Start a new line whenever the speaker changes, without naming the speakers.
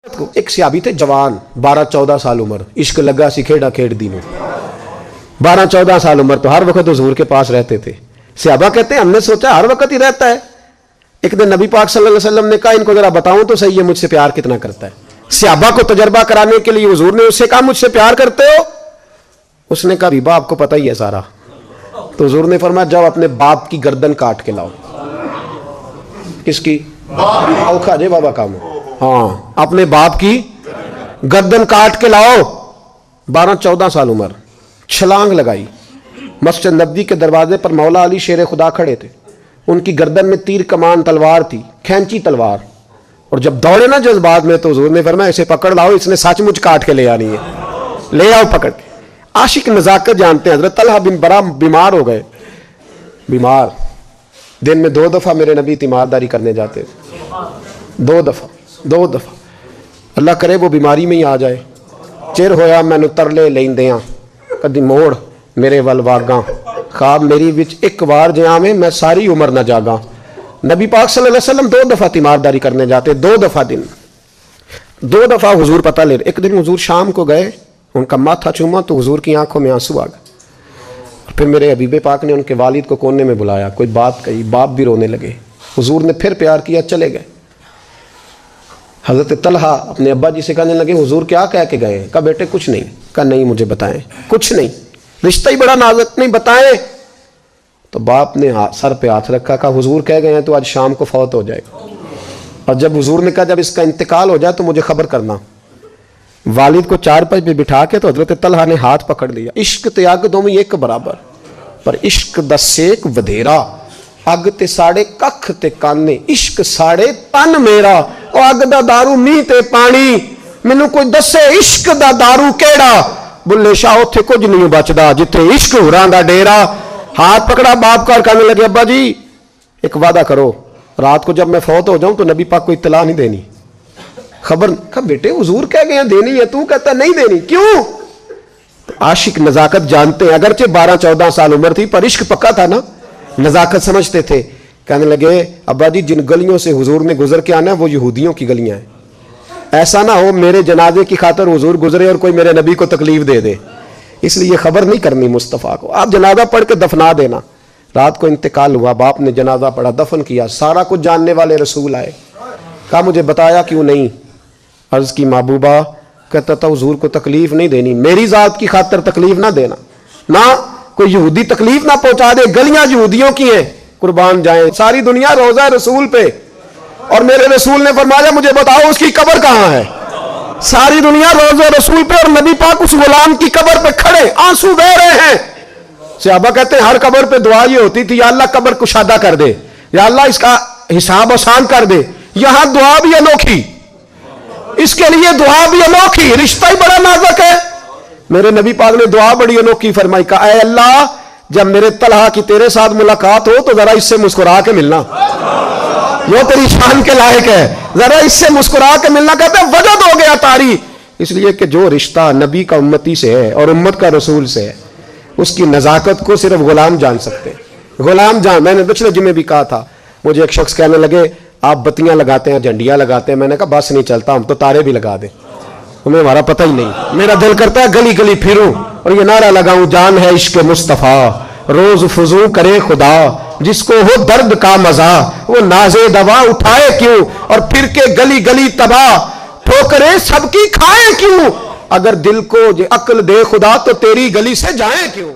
ایک صحابی تھے جوان 12-14 سال عمر, عشق لگا سی کھیڑا کھیڑ دینوں. 12-14 سال عمر تو ہر وقت حضور کے پاس رہتے تھے. صحابہ کہتے ہیں ہم نے سوچا ہر وقت ہی رہتا ہے. ایک دن نبی پاک صلی اللہ علیہ وسلم نے کہا ان کو ذرا بتاؤں تو صحیح ہے مجھ سے پیار کتنا کرتا ہے. صحابہ کو تجربہ کرانے کے لیے حضور نے اس سے کہا مجھ سے پیار کرتے ہو؟ اس نے کہا بیبا آپ کو پتہ ہی ہے سارا. تو حضور نے فرمایا جاؤ اپنے باپ کی گردن کاٹ کے لاؤ. کس کی؟ اوکھا جے بابا کام. ہاں اپنے باپ کی گردن کاٹ کے لاؤ. 12-14 سال عمر, چھلانگ لگائی. مسجد نبوی کے دروازے پر مولا علی شیر خدا کھڑے تھے. ان کی گردن میں تیر کمان تلوار تھی, کھینچی تلوار. اور جب دوڑے نا جذبات میں تو حضور نے فرمایا اسے پکڑ لاؤ, اس نے سچ مچ کاٹ کے لے آنی ہے. لے آؤ پکڑ کے. عاشق نزاکت جانتے ہیں. حضرت طلحہ بن برا بیمار ہو گئے. بیمار, دن میں 2 دفعہ میرے نبی تیمارداری کرنے جاتے تھے. 2 دفعہ. اللہ کرے وہ بیماری میں ہی آ جائے. چر ہویا مینو ترلے لیندیاں کدی موڑ میرے ول واگاں, خواب میری وچ ایک وار جہاں میں ساری عمر نہ جاگاں. نبی پاک صلی اللہ علیہ وسلم 2 دفعہ تیمارداری کرنے جاتے. 2 دفعہ دن, 2 دفعہ حضور پتہ لے. ایک دن حضور شام کو گئے, ان کا ماتھا چوما تو حضور کی آنکھوں میں آنسو آ گئے. پھر میرے حبیب پاک نے ان کے والد کو کونے میں بلایا, کوئی بات کہی, باپ بھی رونے لگے. حضور نے پھر پیار کیا, چلے گئے. حضرت طلحہ اپنے ابا جی سے کہنے لگے حضور کیا کہہ کے گئے؟ کہا بیٹے کچھ نہیں. کہا نہیں مجھے بتائیں. کچھ نہیں, رشتہ ہی بڑا نازک, نہیں بتائیں. تو باپ نے سر پہ ہاتھ رکھا, کہا حضور کہہ گئے ہیں تو آج شام کو فوت ہو جائے گا. اور جب حضور نے کہا جب اس کا انتقال ہو جائے تو مجھے خبر کرنا. والد کو چارپائی پہ بٹھا کے تو حضرت طلحہ نے ہاتھ پکڑ لیا. عشق تے اگ دوویں ایک برابر, پر عشق دا سیک ودھیرا. اگ تے ساڑے ککھ تے کانے, عشق ساڑے تن میرا. او اگ دا دارو میہ تے پانی, مینوں کوئی دسے عشق دا دارو کیڑا. بلے شاہ اوتھے کچھ نہیں بچدا جتھے عشق ہوراں دا ڈیرا. ہاتھ پکڑا باپ کا اور کہنے لگے ابا جی ایک وعدہ کرو, رات کو جب میں فوت ہو جاؤں تو نبی پاک کو اطلاع نہیں دینی, خبر. کہا بیٹے حضور کہہ گئے ہیں دینی ہے, تو کہتا نہیں دینی, کیوں؟ عاشق نزاکت جانتے ہیں. اگرچہ 12-14 سال عمر تھی پر عشق پکا تھا نا, نزاکت سمجھتے تھے. کہنے لگے ابا جی جن گلیوں سے حضور نے گزر کے آنا ہے وہ یہودیوں کی گلیاں ہیں. ایسا نہ ہو میرے جنازے کی خاطر حضور گزرے اور کوئی میرے نبی کو تکلیف دے دے, اس لیے خبر نہیں کرنی مصطفیٰ کو. آپ جنازہ پڑھ کے دفنا دینا. رات کو انتقال ہوا, باپ نے جنازہ پڑھا, دفن کیا. سارا کچھ جاننے والے رسول آئے. کہا مجھے بتایا کیوں نہیں؟ عرض کی محبوبہ, کہتا تھا حضور کو تکلیف نہیں دینی, میری ذات کی خاطر تکلیف نہ دینا, نہ کوئی یہودی تکلیف نہ پہنچا دے. گلیاں یہودیوں کی ہیں, قربان جائیں. ساری دنیا روزہ رسول پہ, اور میرے رسول نے فرمایا مجھے بتاؤ اس کی قبر کہاں ہے. ساری دنیا روزہ رسول پہ, اور نبی پاک اس غلام کی قبر پہ کھڑے آنسو بہ رہے ہیں. صحابہ کہتے ہیں ہر قبر پہ دعا یہ ہوتی تھی یا اللہ قبر کشادہ کر دے, یا اللہ اس کا حساب آسان کر دے. یہاں دعا بھی انوکھی, اس کے لیے دعا بھی انوکھی, رشتہ ہی بڑا نازک ہے. میرے نبی پاک نے دعا بڑی انوکھی فرمائی. کہا اے اللہ جب میرے طلحہ کی تیرے ساتھ ملاقات ہو تو ذرا اس سے مسکرا کے ملنا, وہ تیری شان کے لائق ہے, ذرا اس سے مسکرا کے ملنا. کہتے ہیں وجد ہو گیا طاری, اس لیے کہ جو رشتہ نبی کا امتی سے ہے اور امت کا رسول سے ہے اس کی نزاکت کو صرف غلام جان سکتے ہیں. غلام جان. میں نے پچھلے جمعے بھی کہا تھا, مجھے ایک شخص کہنے لگے آپ بتیاں لگاتے ہیں, جھنڈیاں لگاتے ہیں. میں نے کہا بس نہیں چلتا, ہم تو تارے بھی لگا دیں, ہمیں ہمارا پتہ ہی نہیں. میرا دل کرتا ہے گلی گلی پھروں اور یہ نعرہ لگاؤں جان ہے عشق مصطفیٰ, روز فضو کرے خدا, جس کو ہو درد کا مزہ وہ نازے دوا اٹھائے کیوں, اور پھر کے گلی گلی تباہ ٹھوکریں سب کی کھائے کیوں. اگر دل کو عقل دے خدا تو تیری گلی سے جائیں کیوں.